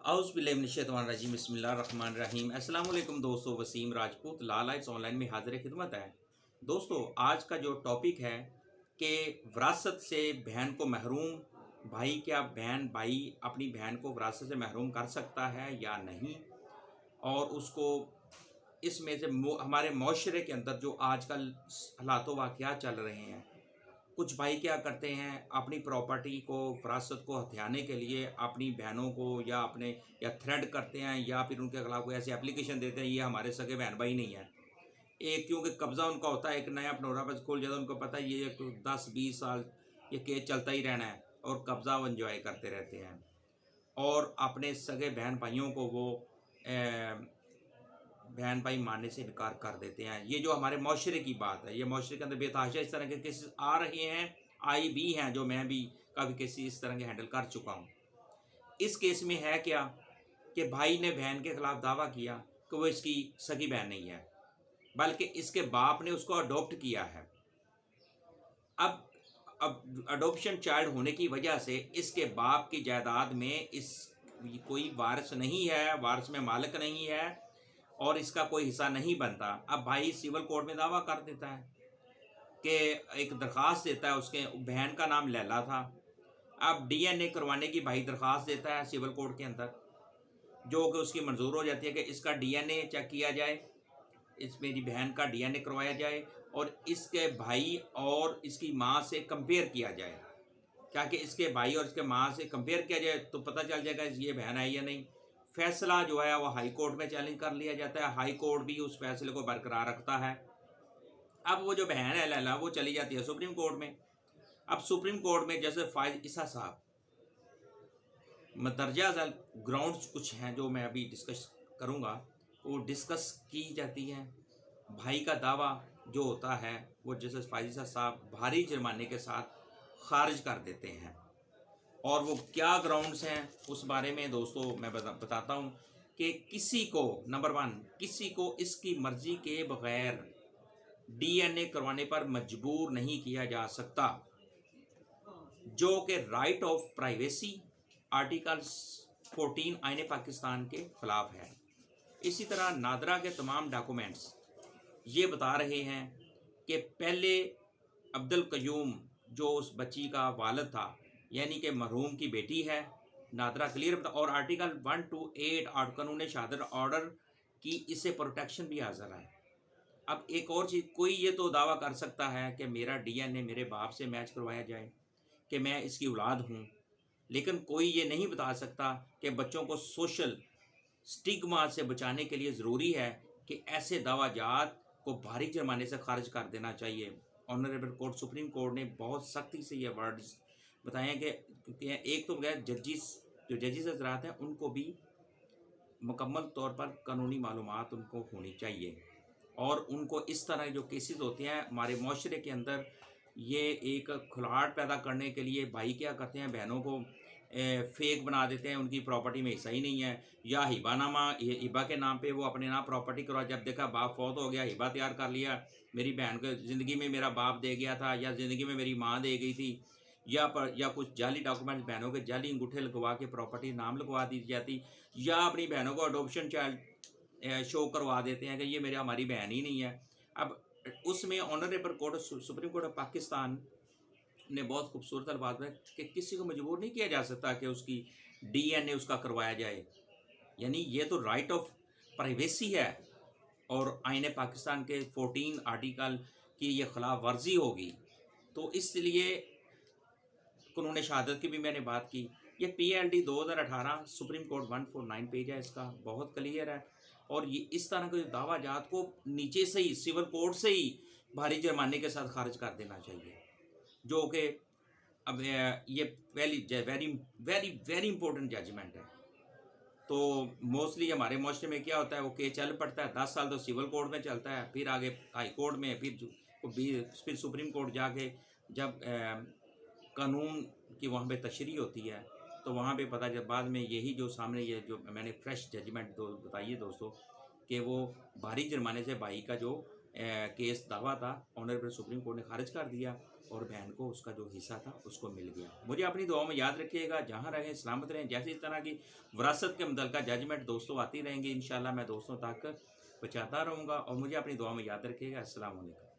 औज़ुबिल्लाहिमिनश्शैतानिर्रजीम बिस्मिल्लाहिर्रहमानिर्रहीम। अस्सलाम वालेकुम दोस्तों, वसीम राजपूत ला लाइट्स ऑनलाइन में हाज़िर खिदमत है। दोस्तों, आज का जो टॉपिक है कि विरासत से बहन को महरूम भाई, क्या बहन भाई अपनी बहन को विरासत से महरूम कर सकता है या नहीं, और उसको इसमें से हमारे माशरे के अंदर जो आजकल हालात वाक़यात चल रहे हैं, कुछ भाई क्या करते हैं, अपनी प्रॉपर्टी को विरासत को हथियाने के लिए अपनी बहनों को या थ्रेड करते हैं या फिर उनके खिलाफ कोई ऐसी एप्लीकेशन देते हैं, ये हमारे सगे बहन भाई नहीं है। एक क्योंकि कब्ज़ा उनका होता है, एक नया पनोरा बस खोल जाता है, उनको पता है ये 10-20 साल ये केस चलता ही रहना है और कब्ज़ा वो इंजॉय करते रहते हैं और अपने सगे बहन भाइयों को वो बहन भाई मानने से इनकार कर देते हैं। ये जो हमारे माशरे की बात है, ये माशरे के अंदर बेतहाशा इस तरह के केसेस आ रहे हैं, आई भी हैं, जो मैं भी काफ़ी केसेस इस तरह के हैंडल कर चुका हूँ। इस केस में है क्या कि भाई ने बहन के खिलाफ दावा किया कि वो इसकी सगी बहन नहीं है, बल्कि इसके बाप ने उसको अडॉप्ट किया है। अब अडॉप्शन चाइल्ड होने की वजह से इसके बाप की जायदाद में इस कोई वारिस नहीं है, वारिस में मालिक नहीं है और इसका कोई हिस्सा नहीं बनता। अब भाई सिविल कोर्ट में दावा कर देता है कि एक दरख्वास्त देता है, उसके बहन का नाम लैला था। अब डीएनए करवाने की भाई दरख्वास्त देता है सिविल कोर्ट के अंदर, जो कि उसकी मंजूर हो जाती है कि इसका डीएनए चेक किया जाए, इस मेरी बहन का डीएनए करवाया जाए और इसके भाई और इसकी माँ से कंपेयर किया जाए। क्या कि इसके भाई और इसके माँ से कंपेयर किया जाए तो पता चल जाएगा ये बहन है या नहीं। फैसला जो है वो हाई कोर्ट में चैलेंज कर लिया जाता है, हाई कोर्ट भी उस फैसले को बरकरार रखता है। अब वो जो बहन है लैला, वो चली जाती है सुप्रीम कोर्ट में। अब सुप्रीम कोर्ट में जैसे फायद ईसा साहब, मदरजा ग्राउंड्स कुछ हैं जो मैं अभी डिस्कस करूँगा, वो डिस्कस की जाती हैं। भाई का दावा जो होता है वो जैसे फायद साहब भारी जुर्माने के साथ खारिज कर देते हैं। और वो क्या ग्राउंड्स हैं उस बारे में दोस्तों मैं बताता हूँ कि किसी को, नंबर 1, किसी को इसकी मर्जी के बगैर डीएनए करवाने पर मजबूर नहीं किया जा सकता, जो कि राइट ऑफ प्राइवेसी आर्टिकल 14 आईने पाकिस्तान के खिलाफ है। इसी तरह नादरा के तमाम डॉक्यूमेंट्स ये बता रहे हैं कि पहले अब्दुल कयूम जो उस बच्ची का वालिद था, यानी कि मरहूम की बेटी है, नादरा क्लियर बता, और आर्टिकल 128 और कानून शहादत ऑर्डर की इससे प्रोटेक्शन भी हाजिर है। अब एक और चीज़, कोई ये तो दावा कर सकता है कि मेरा डीएनए मेरे बाप से मैच करवाया जाए, कि मैं इसकी औलाद हूँ, लेकिन कोई ये नहीं बता सकता कि बच्चों को सोशल स्टिग्मा से बचाने के लिए ज़रूरी है कि ऐसे दावाजात को भारी जुर्माने से खारिज कर देना चाहिए। ऑनरेबल कोर्ट, सुप्रीम कोर्ट ने बहुत सख्ती से ये वर्ड्स बताए कि क्योंकि एक तो बगैर जजिस हजरात हैं उनको भी मुकम्मल तौर पर कानूनी मालूमात उनको होनी चाहिए, और उनको इस तरह जो केसेस होते हैं हमारे माशरे के अंदर, ये एक खुलाहट पैदा करने के लिए भाई क्या करते हैं, बहनों को फेक बना देते हैं, उनकी प्रॉपर्टी में हिस्सा ही नहीं है, या हिबा के नाम पे वो अपने नाम प्रॉपर्टी करवा, जब देखा बाप फौत हो गया, हिबा तैयार कर लिया, मेरी बहन को ज़िंदगी में मेरा बाप दे गया था या ज़िंदगी में मेरी माँ दे गई थी, या कुछ जाली डॉक्यूमेंट बहनों के जाली अंगूठे लगवा के प्रॉपर्टी नाम लगवा दी जाती, या अपनी बहनों को अडोप्शन चाइल्ड शो करवा देते हैं कि ये मेरी हमारी बहन ही नहीं है। अब उसमें honourable court, supreme court of Pakistan ने बहुत खूबसूरत अल्फाज में कि किसी को मजबूर नहीं किया जा सकता कि उसकी डीएनए उसका करवाया जाए, यानी ये तो राइट ऑफ प्राइवेसी है और आईने पाकिस्तान के 14 आर्टिकल की ये खिलाफ वर्जी होगी। तो इसलिए कानून शहादत की भी मैंने बात की, ये PLD 2018 सुप्रीम कोर्ट 149 पेज है, इसका बहुत क्लियर है। और ये इस तरह के दावाजात को नीचे से ही सिविल कोर्ट से ही भारी जुर्माने के साथ खारिज कर देना चाहिए, जो कि अब ये very very very very important judgement है। तो मोस्टली हमारे माशरे में क्या होता है, वो केस चल पड़ता है, 10 साल तो सिविल कोर्ट में चलता है, फिर आगे हाई कोर्ट में, फिर सुप्रीम कोर्ट जाके जब कानून की वहाँ पे तशरीह होती है तो वहाँ पे पता जब बाद में यही जो सामने ये जो मैंने फ्रेश जजमेंट बताई है दोस्तों, कि वो भारी जुर्माने से भाई का जो केस दावा था ऑनरेबल सुप्रीम कोर्ट ने खारिज कर दिया और बहन को उसका जो हिस्सा था उसको मिल गया। मुझे अपनी दुआओं में याद रखिएगा, जहाँ रहें सलामत रहें। जैसे इस तरह की विरासत के मुतल्लिक़ जजमेंट दोस्तों आती रहेंगी, इंशाल्लाह मैं दोस्तों तक पहुँचाता रहूँगा और मुझे अपनी दुआओं में याद रखिएगा। अस्सलाम वालेकुम।